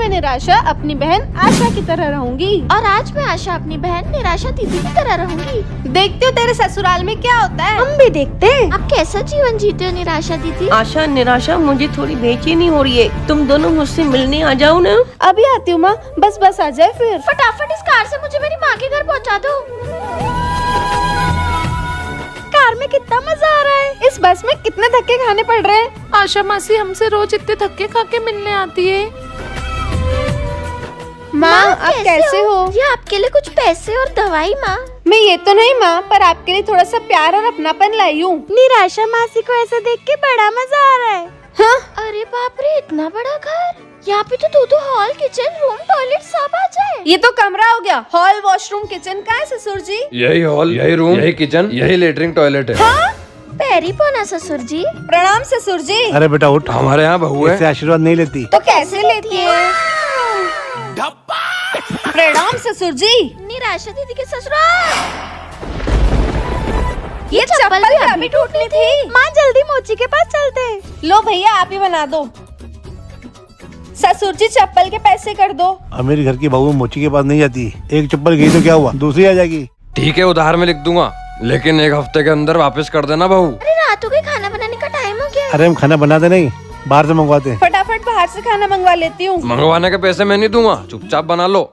मैं निराशा अपनी बहन आशा की तरह रहूंगी। और आज मैं आशा अपनी बहन निराशा दीदी की तरह रहूंगी। देखती हूँ तेरे ससुराल में क्या होता है। हम भी देखते हैं। आप कैसा जीवन जीते हो निराशा दीदी? आशा निराशा मुझे थोड़ी बेचैनी हो रही है, तुम दोनों मुझसे मिलने आ जाओ ना। अभी आती हूँ माँ, बस आ जाए फिर। फटाफट इस कार से मुझे मेरी माँ के घर पहुँचा दो। कार में कितना मजा आ रहा है। इस बस में कितने धक्के खाने पड़ रहे हैं। आशा मासी हमसे रोज इतने धक्के खा के मिलने आती है। माँ आप कैसे हो? ये आपके लिए कुछ पैसे और दवाई माँ। मैं ये तो नहीं माँ, पर आपके लिए थोड़ा सा प्यार और अपनापन लाई हूँ। निराशा मासी को ऐसे देख के बड़ा मजा आ रहा है। हाँ? अरे बाप रे, इतना बड़ा घर। यहाँ पे तो दो हॉल, किचन, रूम, टॉयलेट सब आ जाए। ये तो कमरा हो गया। हॉल, वॉशरूम, किचन कहाँ है ससुर जी? यही हॉल, यही रूम, यही किचन, यही लेटरिन टॉयलेट है। हाँ? पैरी पोना ससुर जी। प्रणाम ससुर जी। अरे बेटा उठ, हमारे यहाँ बहू है। इससे आशीर्वाद नहीं लेती। तो कैसे लेती है? प्रणाम ससुर जी। निराशा दीदी के ससुराल। ये चप्पल भी अभी टूटनी थी। माँ जल्दी मोची के पास चलते हैं। लो भैया आप ही बना दो। ससुर जी चप्पल के पैसे कर दो। मेरी घर की बहू मोची के पास नहीं जाती। एक चप्पल गई तो क्या हुआ, दूसरी आ जाएगी। ठीक है उधार में लिख दूंगा, लेकिन 1 हफ्ते के अंदर वापस कर देना बहू। अरे रात हो गई, खाना बनाने का टाइम हो गया। अरे हम खाना बनाते नहीं, बाहर से मंगवाते हैं। फटाफट बाहर से खाना मंगवा लेती हूँ। मंगवाने के पैसे मैं नहीं दूंगा, चुपचाप बना लो।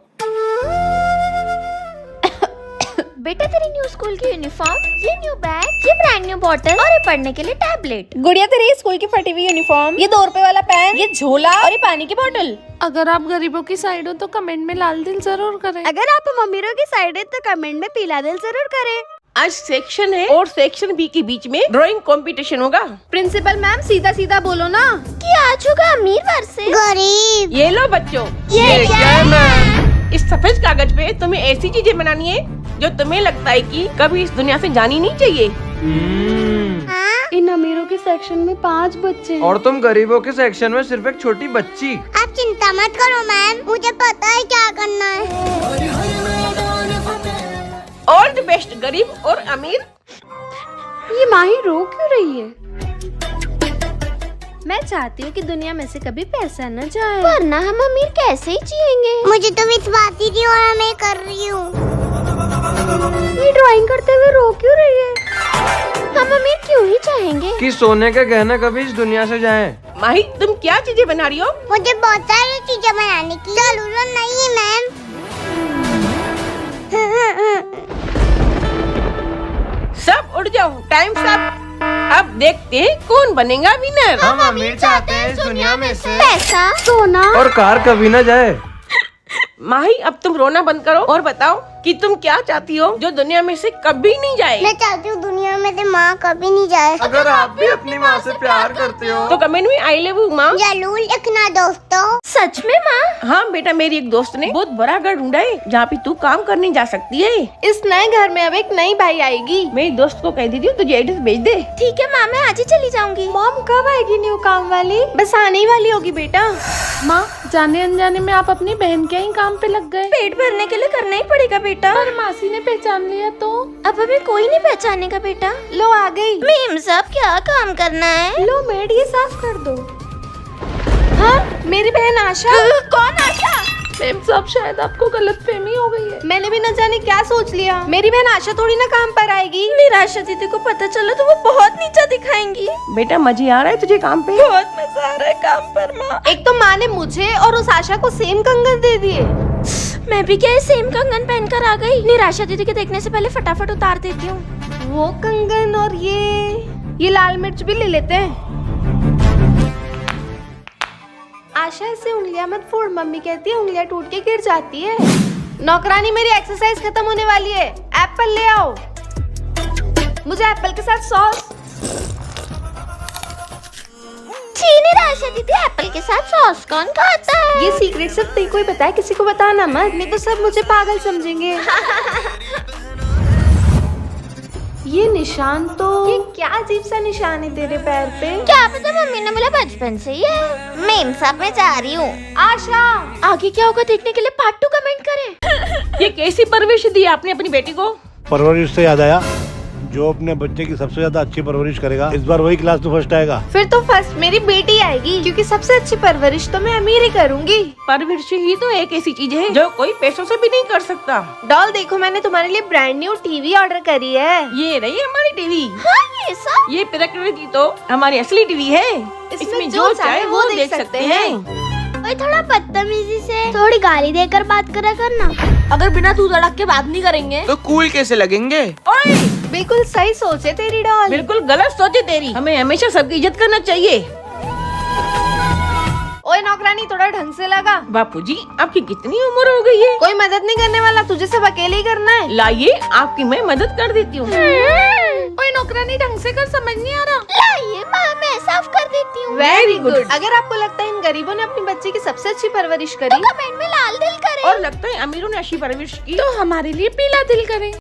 बेटा तेरी न्यू स्कूल की यूनिफॉर्म, ये न्यू बैग, ये ब्रांड न्यू बॉटल और ये पढ़ने के लिए टैबलेट। गुड़िया तेरी स्कूल की फटी हुई यूनिफॉर्म, ये 2 रुपए वाला पेन, ये झोला और ये पानी की बोतल। अगर आप गरीबों की साइड हो तो कमेंट में लाल दिल जरूर करें। अगर आप अमीरों की साइड है तो कमेंट में पीला दिल जरूर करें। आज सेक्शन है और सेक्शन बी के बीच में ड्राइंग कंपटीशन होगा। प्रिंसिपल मैम सीधा सीधा बोलो ना कि आज होगा अमीर वर्सेस गरीब। ये लो बच्चों, ये क्या है? इस सफेद कागज पे तुम्हें ऐसी चीजें बनानी है जो तुम्हें लगता है कि कभी इस दुनिया से जानी नहीं चाहिए। इन अमीरों के सेक्शन में 5 बच्चे और तुम गरीबों के सेक्शन में सिर्फ एक छोटी बच्ची। आप चिंता मत करो मैम, मुझे पता है क्या करना है। ऑल द बेस्ट गरीब और अमीर। ये माही रो क्यों रही है? मैं चाहती हूँ कि दुनिया में से कभी पैसा न जाए, वरना हम अमीर कैसे ही जिएंगे। मुझे तो विश्वास ही नहीं हो रहा, मैं कर रही हूँ। ये ड्राइंग करते हुए रो क्यों रही है? हम अमीर क्यों ही चाहेंगे? कि सोने के गहने कभी इस दुनिया से जाएं। माही तुम क्या चीजें बना रही हो? मुझे बहुत सारी चीजें बनाने की जरूरत नहीं है मैम। सब उड़ जाओ, टाइम सब। अब देखते हैं कौन बनेगा विनर। हम अमीर चाहते हैं इस दुनिया में से, पैसा, सोना और कार कभी न जाए। माही अब तुम रोना बंद करो और बताओ कि तुम क्या चाहती हो जो दुनिया में से कभी नहीं जाए। मैं चाहती हूँ दुनिया में से माँ कभी नहीं जाए। अगर आप भी अपनी माँ से प्यार करते हो तो कमेंट में आई लव यू माँ जरूर लिखना दोस्तों। सच में माँ? हाँ बेटा, मेरी एक दोस्त ने बहुत बड़ा घर ढूंढा है जहाँ पे तू काम करने जा सकती है। इस नए घर में अब एक नई बाई आएगी। मेरी दोस्त को कह दीजिए तुझे एड्रेस भेज दे। ठीक है माँ, मैं आज ही चली जाऊंगी। मॉम कब आएगी न्यू काम वाली? बस आने ही वाली होगी बेटा। माँ जाने अनजाने में आप अपनी बहन के ही काम पे लग गए। पेट भरने के लिए करना ही पड़ेगा बेटा। पर मासी ने पहचान लिया तो? अब हमें कोई नहीं पहचानेगा बेटा। लो आ गई। मीम साहब क्या काम करना है? लो मेड ये साफ कर दो। हाँ मेरी बहन आशा। कौन आशा? मैम साहब शायद आपको गलतफहमी हो गई है। मैंने भी न जाने क्या सोच लिया। मेरी बहन आशा थोड़ी ना काम पर आएगी। निराशा दीदी को पता चला तो वो बहुत नीचा दिखाएंगी। बेटा मजे आ रहा है तुझे काम पे? बहुत मजा आ रहा है काम पर माँ। एक तो माँ ने मुझे और उस आशा को सेम कंगन दे दिए। मैं भी क्या सेम कंगन पहनकर आ गई? निराशा दीदी के देखने से पहले फटाफट उतार देती हूँ। वो कंगन और ये लाल मिर्च भी ले लेते हैं। आशा ऐसे उंगलियां मत फोड़, मम्मी कहती है उंगलियां टूट के गिर जाती है। नौकरानी मेरी एक्सरसाइज खत्म होने वाली है, एप्पल ले आओ। मुझे एप्पल के साथ सॉस। छी निराशा दीदी, एप्पल के साथ सॉस कौन खाता है? ये सीक्रेट सिर्फ तेरे को ही पता है, किसी को बताना मत, नहीं तो सब मुझे पागल समझेंगे। ये निशान तो ये क्या अजीब सा निशान है तेरे पैर पे? क्या पता, मम्मी ने बोला बचपन से ही है। मेम साहब मैं जा रही हूँ। आशा आगे क्या होगा देखने के लिए पार्ट 2 कमेंट करें। ये कैसी परवरिश दी आपने अपनी बेटी को? परवरिश से याद आया, जो अपने बच्चे की सबसे ज्यादा अच्छी परवरिश करेगा इस बार वही क्लास तो फर्स्ट आएगा। फिर तो फर्स्ट मेरी बेटी ही आएगी, क्योंकि सबसे अच्छी परवरिश तो मैं अमीर ही करूंगी। परवरिश ही तो एक ऐसी चीज है जो कोई पैसों से भी नहीं कर सकता। डॉल देखो, मैंने तुम्हारे लिए ब्रांड न्यू टीवी ऑर्डर करी है। ये रही हमारी टीवी। हाँ ये सब। ये प्रकृति तो हमारी असली टीवी है। इसमें जो चाहे वो देख सकते हैं। ओए थोड़ा बदतमीजी से थोड़ी गाली देकर बात करा करना। अगर बिना तू धड़क के बात नहीं करेंगे तो कूल कैसे लगेंगे? ओए बिल्कुल सही सोचे तेरी डॉल। बिल्कुल गलत सोचे तेरी। हमें हमेशा सबकी इज्जत करना चाहिए। ओए नौकरानी, थोड़ा ढंग से लगा। बापूजी, आपकी कितनी उम्र हो गई है? कोई मदद नहीं करने वाला, तुझे सब अकेले ही करना है। लाइए, आपकी मैं मदद कर देती हूँ। ओए नौकरानी, ढंग से कर, समझ नहीं आ रहा। लाइए माँ, मैं साफ कर देती हूँ। Very good. अगर आपको लगता है इन गरीबों ने अपनी बच्ची की सबसे अच्छी परवरिश करी, कमेंट में लाल दिल करें। और लगता है अमीरों ने अच्छी परवरिश की, तो हमारे लिए पीला दिल करें।